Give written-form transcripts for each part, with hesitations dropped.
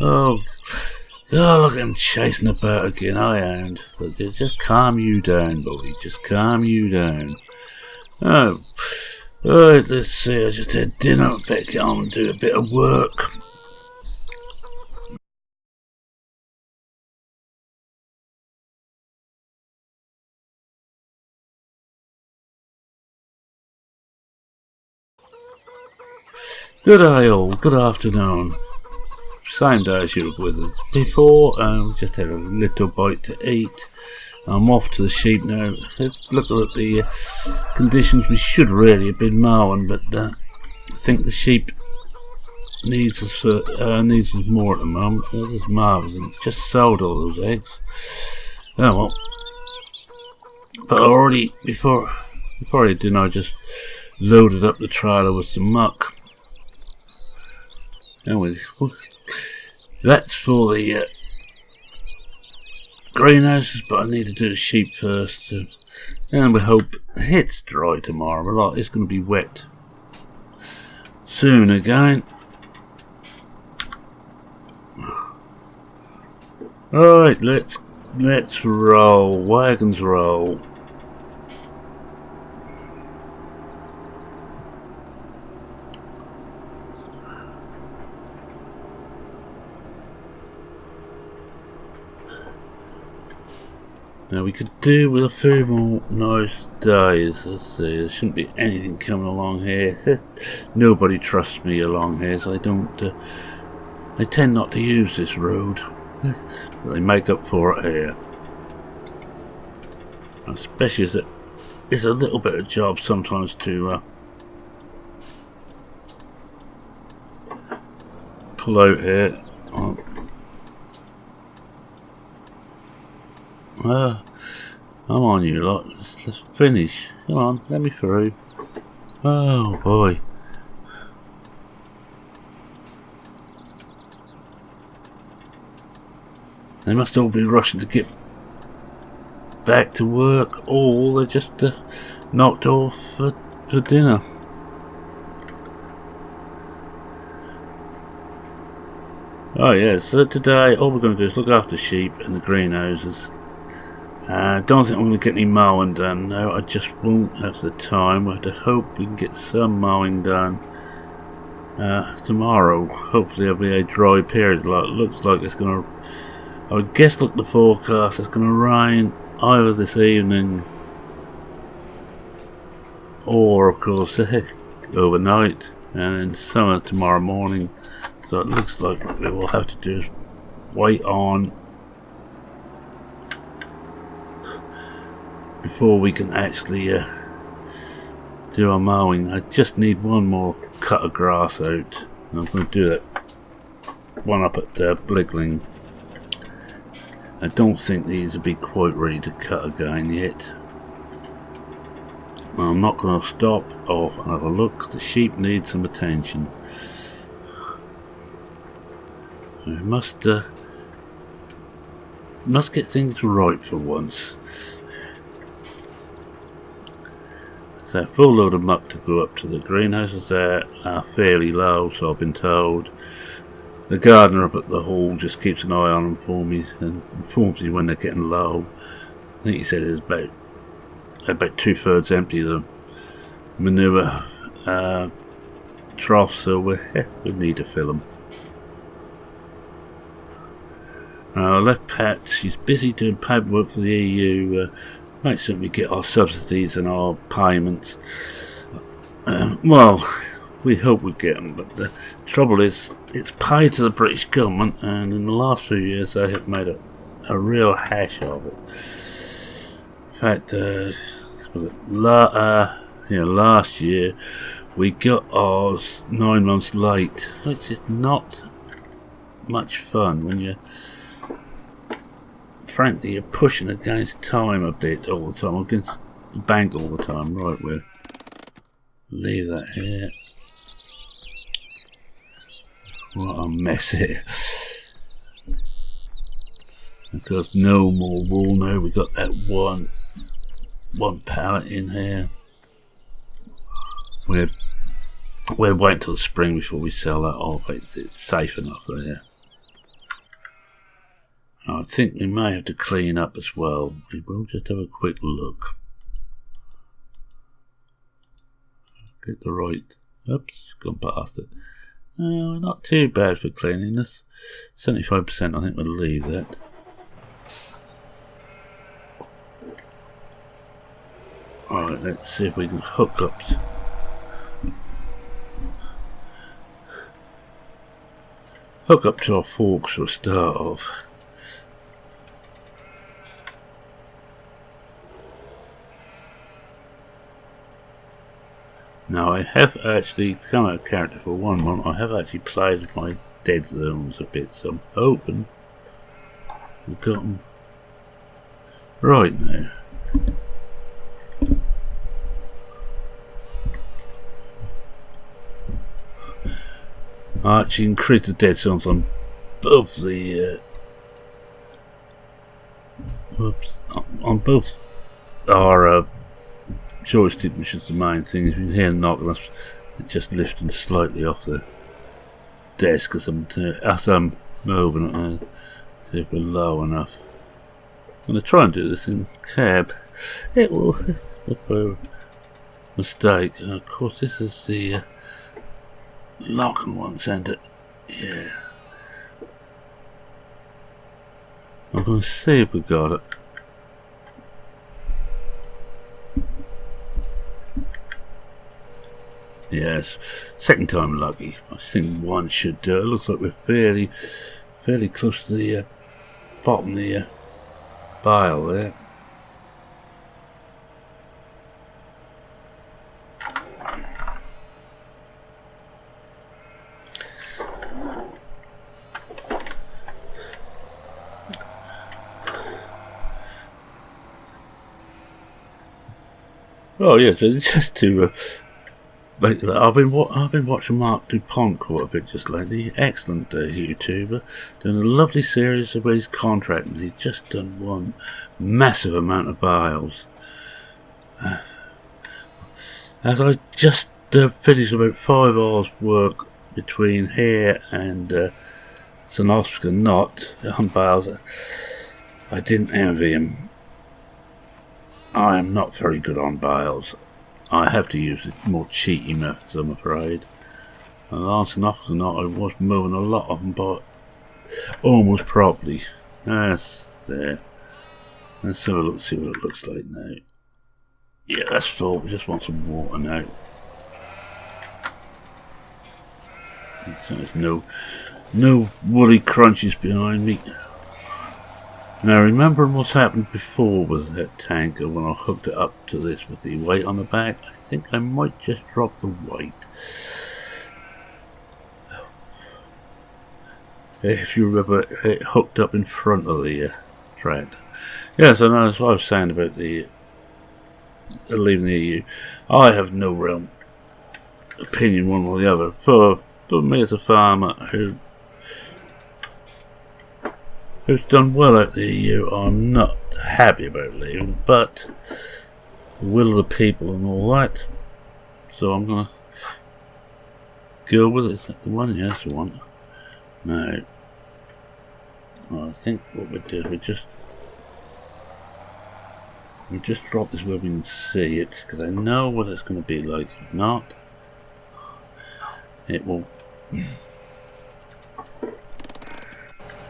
Oh, oh, look at him chasing about again. I ain't. But just calm you down, boy. Just calm you down. Oh, right, let's see. I just had dinner. Better get on and do a bit of work. Good day all, good afternoon. Same day as you were with us before, just had a little bite to eat. I'm off to the sheep now. Looking at the conditions, we should really have been mowing, but I think the sheep needs us more at the moment. There's marvellous, and just sold all those eggs. Oh well. But already, before I did, I just loaded up the trailer with some muck. Anyway, that's for the greenhouses, but I need to do the sheep first. And we hope it's dry tomorrow. A lot. It's going to be wet soon again. Alright, let's roll. Wagons roll. Now we could do with a few more nice days. Let's see, there shouldn't be anything coming along here. Nobody trusts me along here, so I tend not to use this road. But they make up for it here. Especially as it's a little bit of job sometimes to pull out here. I'm on you lot. Let's finish. Come on, let me through. Oh boy. They must all be rushing to get back to work, or they're just knocked off for dinner. Oh yeah, so today all we're going to do is look after sheep and the greenhouses. Don't think I'm going to get any mowing done now. I just won't have the time. I hope we can get some mowing done tomorrow. Hopefully there'll be a dry period. Looks like it's going to... I would guess, look, the forecast, it's going to rain either this evening or, of course, overnight, and in summer tomorrow morning. So it looks like what we will have to do is wait on before we can actually do our mowing. I just need one more cut of grass out, and I'm going to do that one up at Blickling. I don't think these will be quite ready to cut again yet. I'm not going to stop off and have a look. The sheep need some attention. We must get things right for once. So a full load of muck to go up to the greenhouses there are fairly low, so I've been told. The gardener up at the hall just keeps an eye on them for me and informs me when they're getting low. I think he said it's about 2/3 empty, the manure troughs, so we need to fill them. I left Pat, she's busy doing paperwork for the EU, make sure we get our subsidies and our payments. Well, we hope we get them, but the trouble is, it's paid to the British government, and in the last few years they have made a real hash of it. In fact, last year we got ours 9 months late, which is not much fun when you, frankly, you're pushing against time a bit all the time, against the bank all the time. Right, we'll leave that here. What a mess here. Because no more wool now. We got that one pallet in here. We're waiting till the spring before we sell that off. It's safe enough there. I think we may have to clean up as well. We will just have a quick look. Get the right. Oops, gone past it. Not too bad for cleanliness. 75%, I think we'll leave that. Alright, let's see if we can hook up to our forks for a start off. Now I have actually come out of character for one month. I have actually played with my dead zones a bit, so I'm hoping we've got them right now. I actually increased the dead zones on both the on both our joystick, which is the main thing. If you can hear knocking, it's just lifting slightly off the desk as I'm moving it. See if we're low enough. I'm going to try and do this in cab. It will be a mistake. Of course, this is the locking one, isn't it? Yeah. I'm going to see if we got it. Yes, second time lucky. I think one should do it. It looks like we're fairly close to the bottom of the bile there. Oh yeah, so just to I've been watching Mark DuPont quite a bit just lately. Excellent YouTuber, doing a lovely series of his contracting. He's just done one massive amount of biles. As I just finished about 5 hours work between here and St. Oscar Knot on biles, I didn't envy him. I am not very good on biles. I have to use more cheaty methods, I'm afraid. And last enough or not, I was moving a lot of them, but almost properly. That's there. Let's have a look, see what it looks like now. Yeah, that's full. We just want some water now. So there's no woolly crunches behind me. Now remembering what's happened before with that tanker when I hooked it up to this with the weight on the back, I think I might just drop the weight. If you remember, it hooked up in front of the tractor. Yeah, so now that's what I was saying about the leaving the EU. I have no real opinion one or the other. For me as a farmer who's done well at the EU, I'm not happy about leaving, but the will of the people and all that. So I'm gonna go with it. Is that the one? Yeah, that's the one. No. I think what we do is we just drop this where we can see it, because I know what it's going to be like. If not, it will.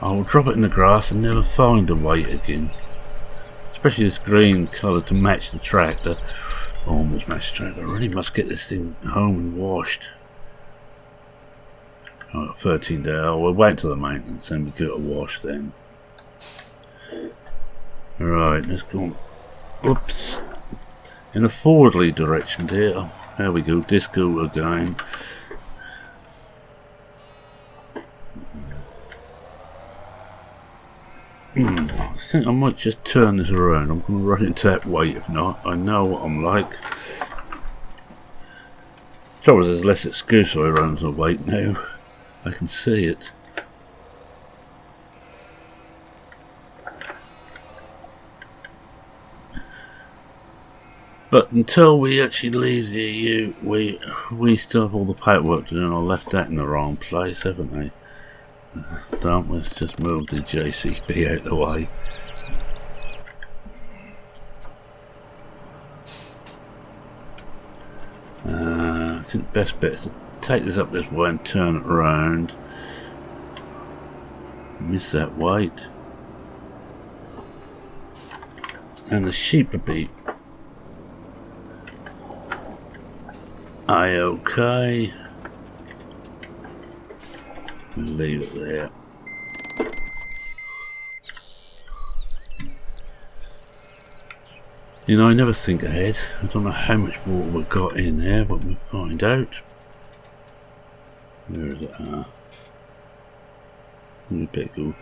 I will drop it in the grass and never find the weight again. Especially this green colour to match the tractor. Almost match the tractor. I really must get this thing home and washed. Oh, 13 days. Oh, we'll wait till the maintenance and we get it washed then. Right, let's go. Oops. In a forwardly direction there. Oh, there we go. Disco again. I think I might just turn this around. I'm going to run into that weight. If not, I know what I'm like. Trouble is, there's less excuse I run into the weight now. I can see it. But until we actually leave the EU, we still have all the paperwork to do, and I left that in the wrong place, haven't I? Let's just move the JCB out of the way. I think the best bet is to take this up this way and turn it around. Miss that weight. And the sheep would be okay. We'll leave it there. You know, I never think ahead. I don't know how much water we've got in there, but we'll find out. Where is it? We better go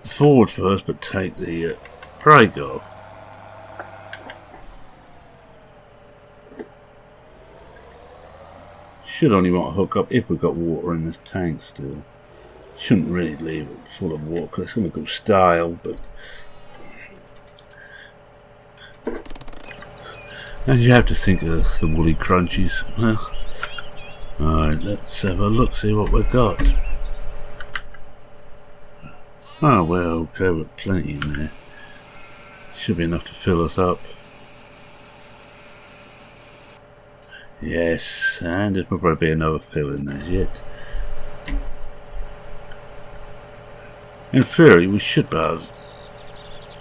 forward first, but take the brake off. Should only want to hook up if we've got water in this tank still. Shouldn't really leave it full of water because it's going to go stale, but and you have to think of the woolly crunchies. Well, alright, let's have a look, see what we've got. Oh, we're okay with plenty in there. Should be enough to fill us up. Yes, and there will probably be another fill in there yet. In theory, we should be able to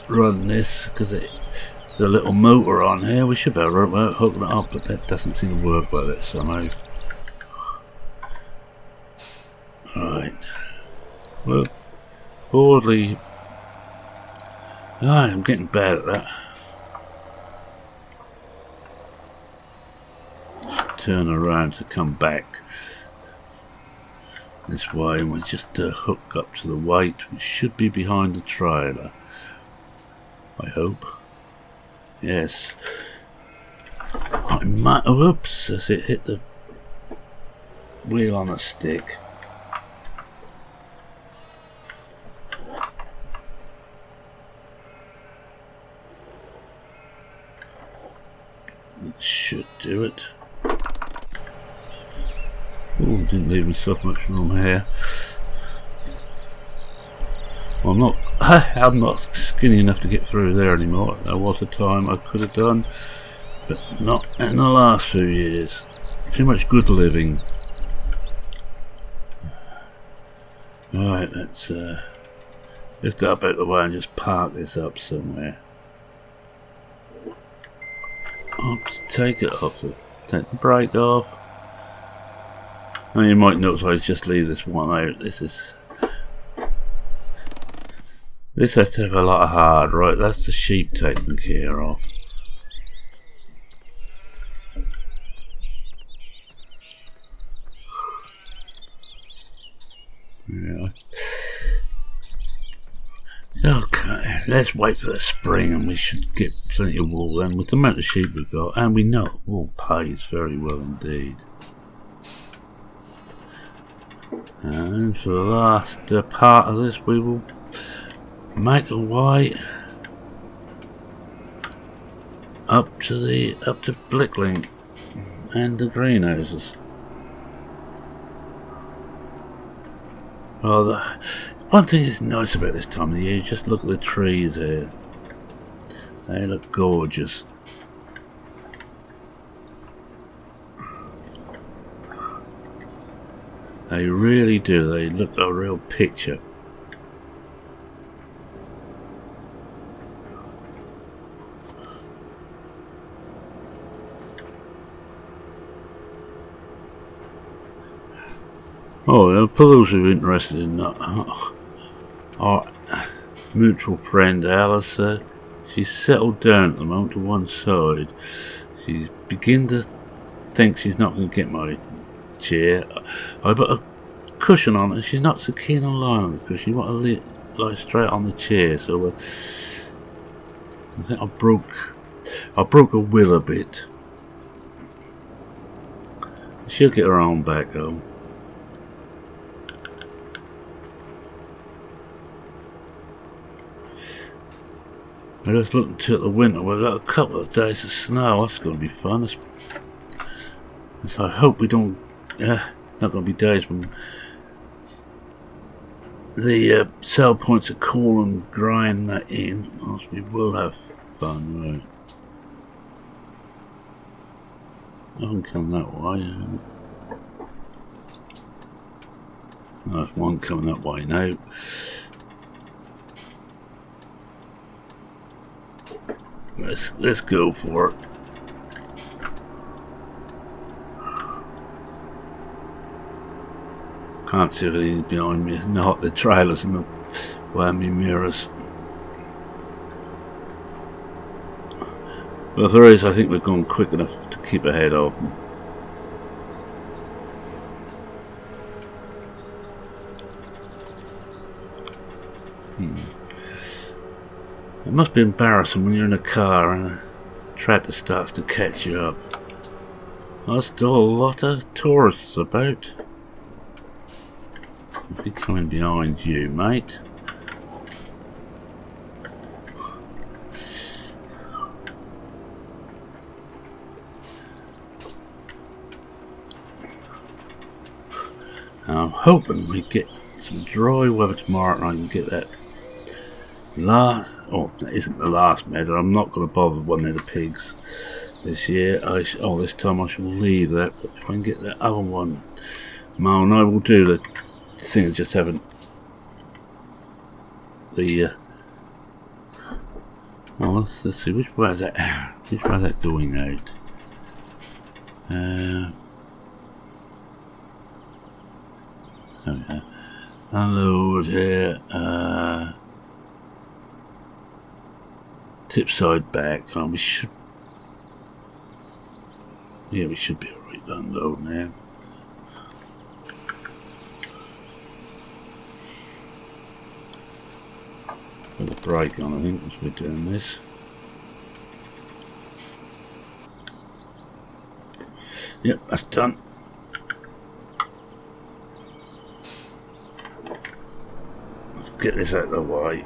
run this because there's a little motor on here. We should be able to hook it up, but that doesn't seem to work with it somehow. Right. Well, broadly, I'm getting bad at that. Turn around to come back this way, and we just hook up to the weight, which should be behind the trailer. I hope. Yes. I might. Whoops! As it hit the wheel on a stick. It should do it. Oh, didn't leave myself much room here. Well, I'm not skinny enough to get through there anymore. There was a time I could have done, but not in the last few years. Too much good living. Alright, let's lift it up out of the way and just park this up somewhere. Oops, take it off. Take the brake off. Now you might notice I just leave this one out. This has to have a lot of hard, right? That's the sheep taken care of. Yeah. Okay, let's wait for the spring and we should get plenty of wool then with the amount of sheep we've got, and we know wool pays very well indeed. And for the last part of this, we will make a way up to Blickling and the greenhouses. Well, one thing that's nice about this time of the year, just look at the trees here. They look gorgeous. They really do. They look a real picture. Oh, for those who are interested in our mutual friend Alice, she's settled down at the moment to one side. She's beginning to think she's not going to get my chair. I put a cushion on it. She's not so keen on lying on the cushion. She wants to lie straight on the chair. So I think I broke her will a bit. She'll get her own back though. I just looked until the winter. We've got a couple of days of snow. That's going to be fun. So I hope we don't. Not going to be days when the sell points of coal and grind that in, else we will have fun, right? I haven't come that way. There's one coming that way now. Let's go for it. Can't see anything behind me. Not the trailers and the whammy mirrors. But if there is, I think we're going quick enough to keep ahead of them. It must be embarrassing when you're in a car and a tractor starts to catch you up. There's still a lot of tourists about. I'll be coming behind you, mate. I'm hoping we get some dry weather tomorrow and I can get that last, oh, that isn't the last medal. I'm not going to bother with one of the pigs this year. This time I shall leave that, but if I can get that other one, man, I will do the thing. I just haven't the well, let's see, which way is that going out? Okay. Unload here, tip side back. Oh, we should be alright to unload now. Put the brake on, I think, as we're doing this. Yep, that's done. Let's get this out of the way.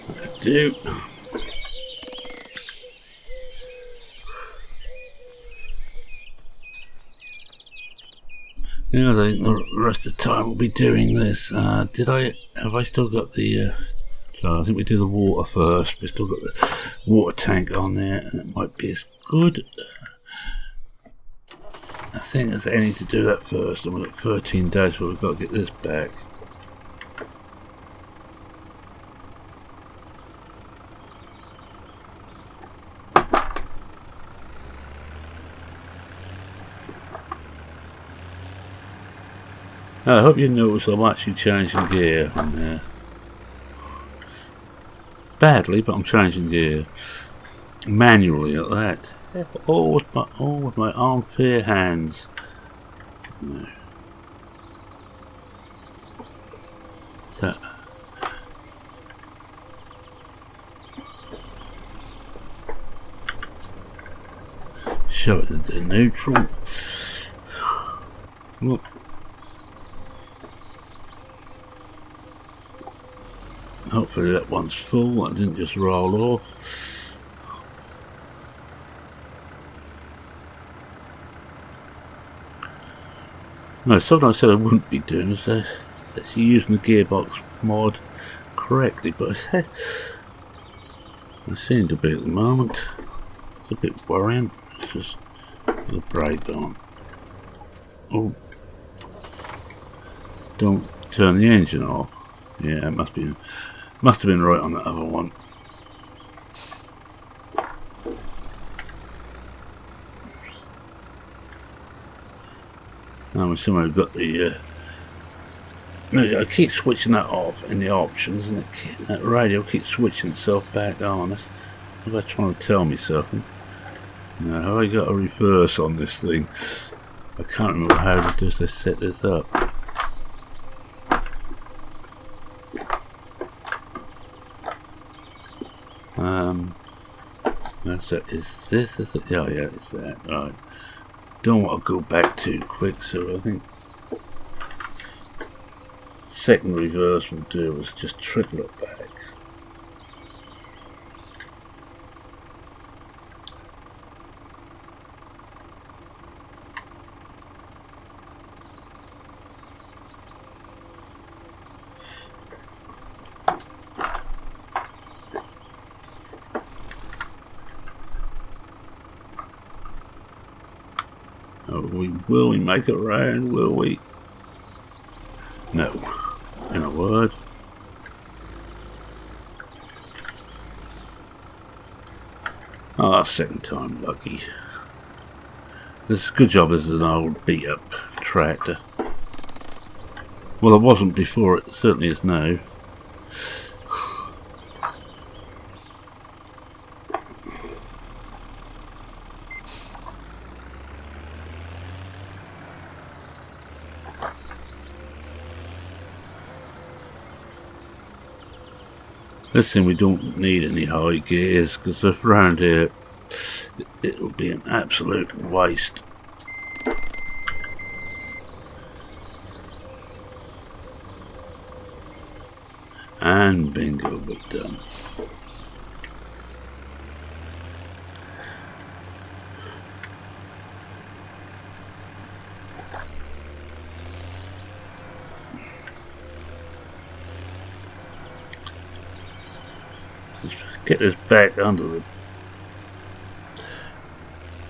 That'll do. Yeah, I think the rest of the time we'll be doing this. Have I still got the, so I think we do the water first. We've still got the water tank on there, and it might be as good. I think I need to do that first, and we've got 13 days where we've got to get this back. I hope you notice I'm actually changing gear on there. Badly, but I'm changing gear. Manually at that. All with my armpit hands. No. So. Show it into neutral. Look. Hopefully that one's full, that didn't just roll off. No, something I said I wouldn't be doing is that's using the gearbox mod correctly, but I seem to be at the moment. It's a bit worrying. It's just the brake on. Oh, don't turn the engine off. Yeah, it must have been right on that other one. Now we somehow got the I keep switching that off in the options, and that radio keeps switching itself back on. What am I trying to tell me something? Now, have I got a reverse on this thing? I can't remember how to just set this up. That's it. Is it? Yeah, it's that. Right. Don't want to go back too quick, so I think second reverse will do is just trickle it back. Oh, will we make it round? Will we? No. In a word. Ah, second time lucky. This is a good job. This is an old beat up tractor. Well, it wasn't before, it certainly is now. This thing, we don't need any high gears because around here it'll be an absolute waste. And bingo, we're done. Let's get this back under the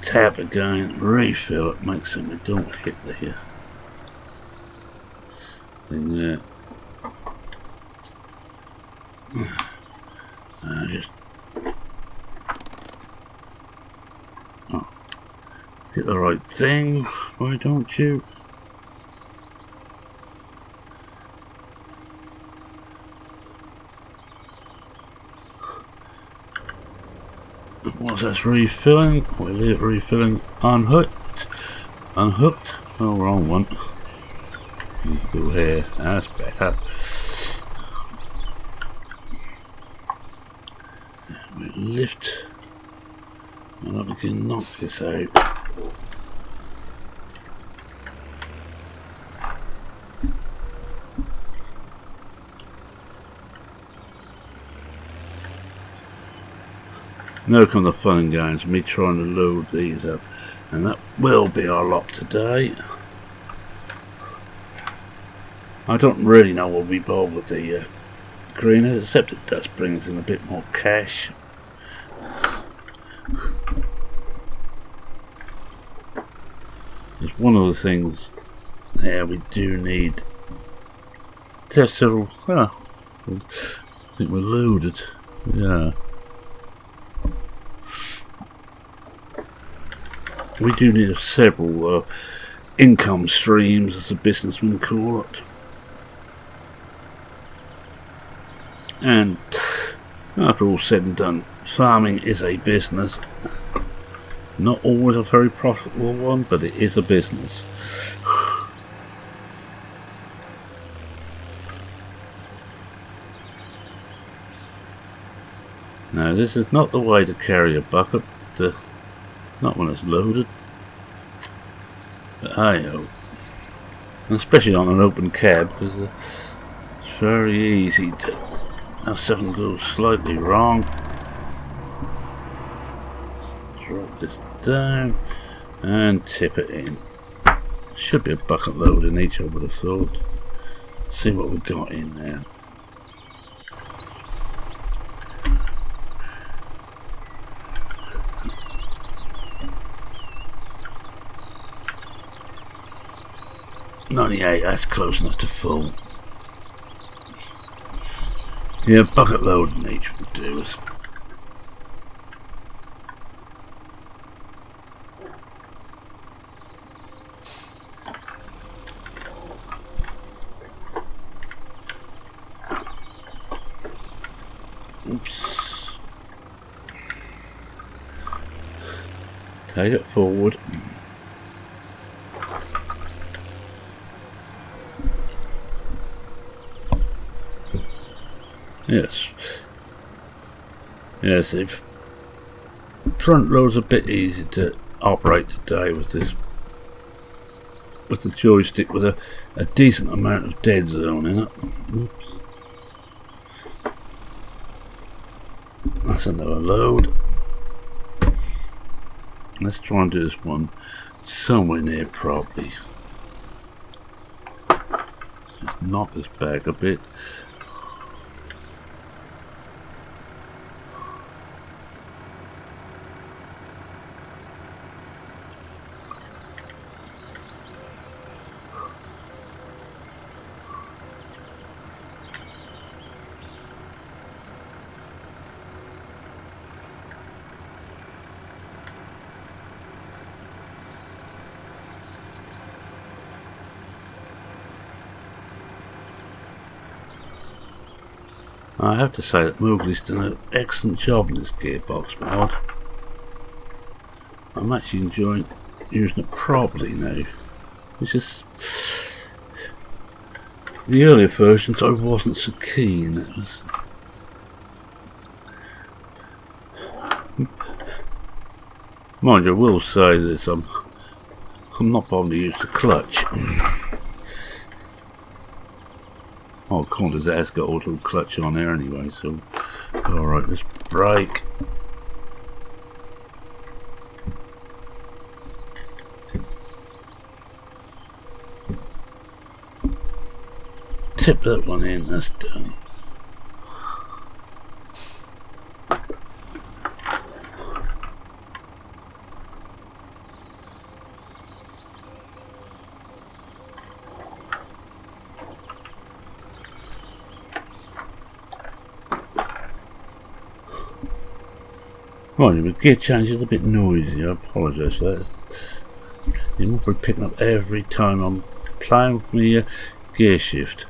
tap again, refill it, make sure we don't hit the thing there. Just get the right thing, why don't you? Once that's refilling, we'll leave it refilling unhooked. Oh, wrong one. Go here, that's better. We lift, and then we can knock this out. Now come the fun and games, me trying to load these up, and that will be our lot today. I don't really know what we bought with the greener, except it does bring us in a bit more cash. It's one of the things there we do need. Just several. I think we're loaded. Yeah. We do need several income streams, as a businessman call it. And after all said and done, farming is a business. Not always a very profitable one, but it is a business. Now this is not the way to carry a bucket, not when it's loaded. But hey-ho. Especially on an open cab, because it's very easy to have something go slightly wrong. Drop this down and tip it in. Should be a bucket load in each, I would have thought. See what we've got in there. .98, that's close enough to full. Yeah, bucket load in each would do us. Oops. Take it forward. Yes, the front rows a bit easy to operate today with this, with the joystick with a decent amount of dead zone in it. Oops. That's another load. Let's try and do this one somewhere near properly. Just knock this back a bit. I have to say that Mowgli's done an excellent job in this gearbox mod. I'm actually enjoying using it properly now. It's just the earlier versions I wasn't so keen. It was mind you, I will say this, I'm not bothered to use the clutch. Oh, Qantas has got a little clutch on there anyway, so alright, let's brake. Tip that one in, that's done. Right, the gear change is a bit noisy, I apologise for that. You must be picking up every time I'm playing with my gear shift.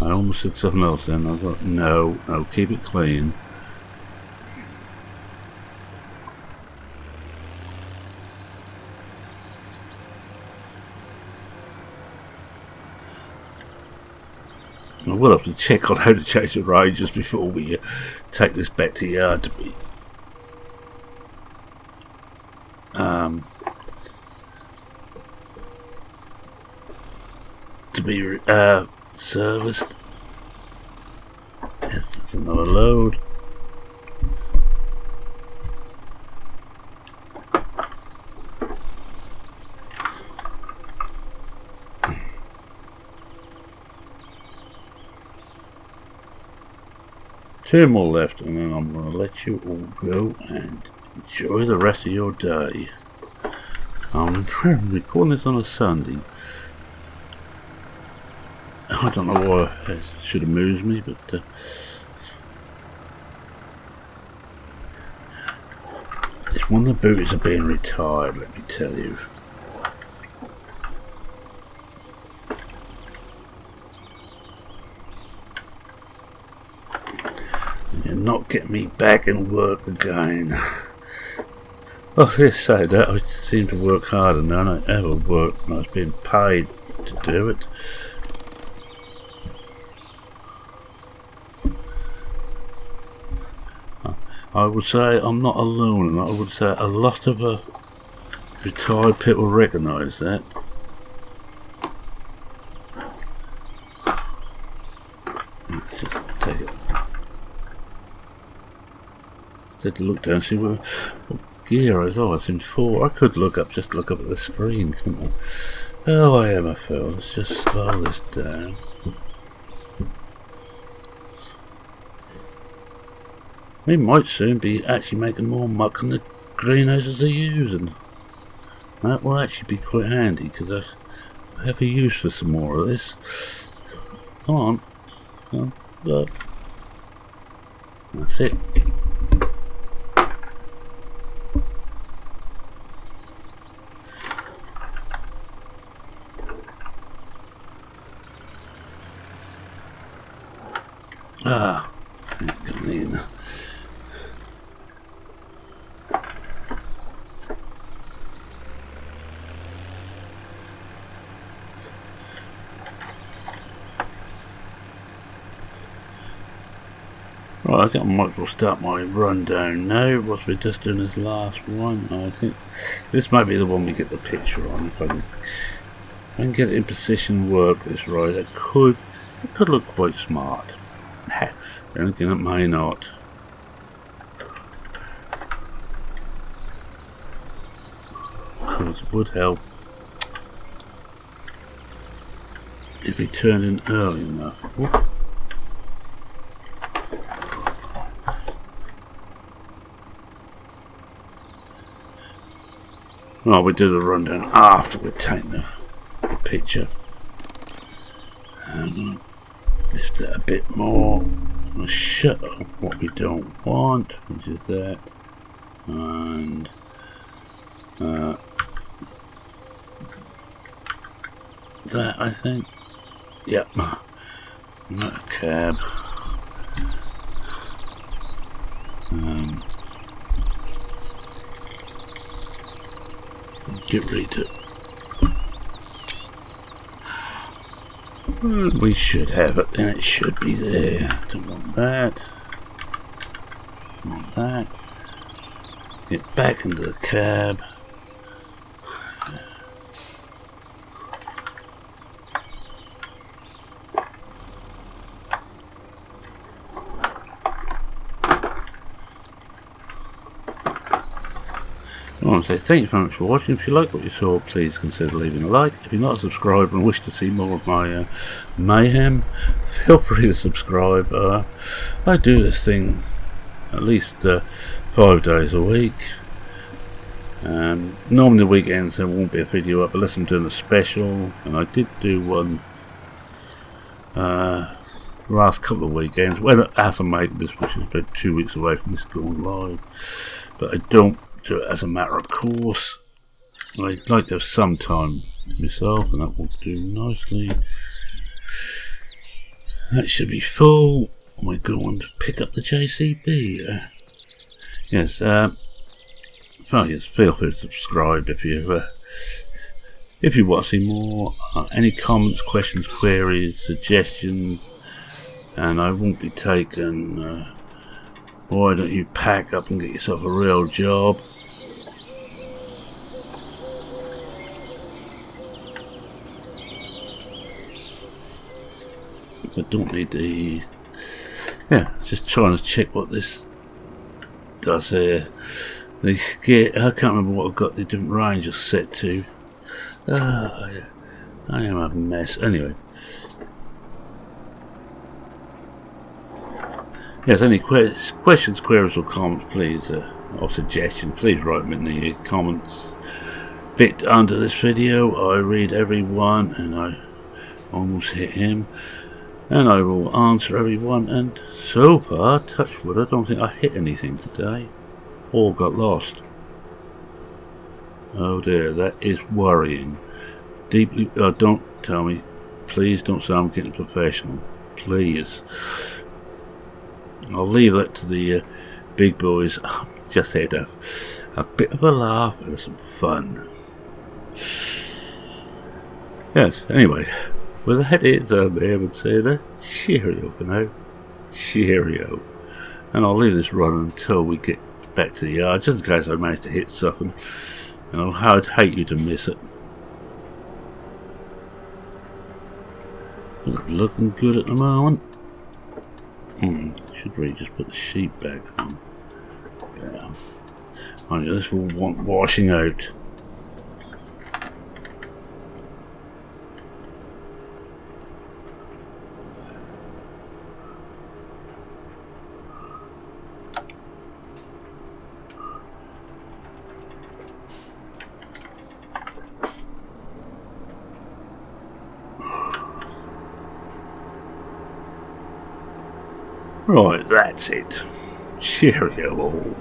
I almost said something else then. I thought, no, keep it clean. I will have to check on how to change the ranges before we take this back to yard to be serviced. Yes, there's another load. Two more left, and then I'm going to let you all go and enjoy the rest of your day. I'm recording this on a Sunday. I don't know why it should amuse me, but it's one of the booties of being retired, let me tell you. You're not getting me back in work again. Well, let's say that I seem to work harder now than I ever worked when I was being paid to do it. I would say I'm not alone, and I would say a lot of retired people recognise that. Let's just take it. Take a look down, see what gear is. Oh, it's in 4. I could just look up at the screen, couldn't I? Oh, I am a fool. Let's just slow this down. We might soon be actually making more muck than the greenhouses are using. That will actually be quite handy, because I have a use for some more of this. Come on. Look. That's it. Ah, come in. Right, I think I might as well start my rundown now. Whilst we're just doing this last one, I think this might be the one we get the picture on. If I can get it in position and work this right, it could look quite smart. Then again, it may not. Because it would help if we turned in early enough. Whoop. Well, we do the rundown after we've taken the picture. And lift it a bit more. I'm going to shut off what we don't want, which is that. And that, I think. Yep. Not a cab. Get ready to. Well, we should have it, and it should be there. Don't want that. Don't want that. Get back into the cab. I want to say thank you very much for watching. If you like what you saw, please consider leaving a like. If you're not a subscriber and wish to see more of my mayhem, feel free to subscribe. I do this thing at least 5 days a week. Normally the weekends there won't be a video up unless I'm doing a special, and I did do one last couple of weekends, well, as I'm making this, which is about 2 weeks away from this going live, but I don't do it as a matter of course. I'd like to have some time myself, and that will do nicely. That should be full. We're going to pick up the JCB. Yes, yes, feel free to subscribe if you want to see more. Any comments, questions, queries, suggestions, and I won't be taking why don't you pack up and get yourself a real job. I don't need these. Yeah, just trying to check what this does here. They get, I can't remember what I've got the different ranges set to. Yeah. I am a mess. Anyway. Yes, any questions, queries or comments, please, or suggestions, please write them in the comments bit under this video. I read every one, and I almost hit him. And I will answer everyone, and so far, touch wood, I don't think I hit anything today. All got lost. Oh dear, that is worrying. Deeply, don't tell me. Please don't say I'm getting professional. Please. I'll leave that to the big boys. Just had a bit of a laugh and some fun. Yes, anyway. Well, that is I would say that. Cheerio for now. Cheerio. And I'll leave this running until we get back to the yard, just in case I manage to hit something. And I'd hate you to miss it. Looking good at the moment. Should really just put the sheet back on. Yeah. I know this will want washing out. Right, that's it. Cheerio all.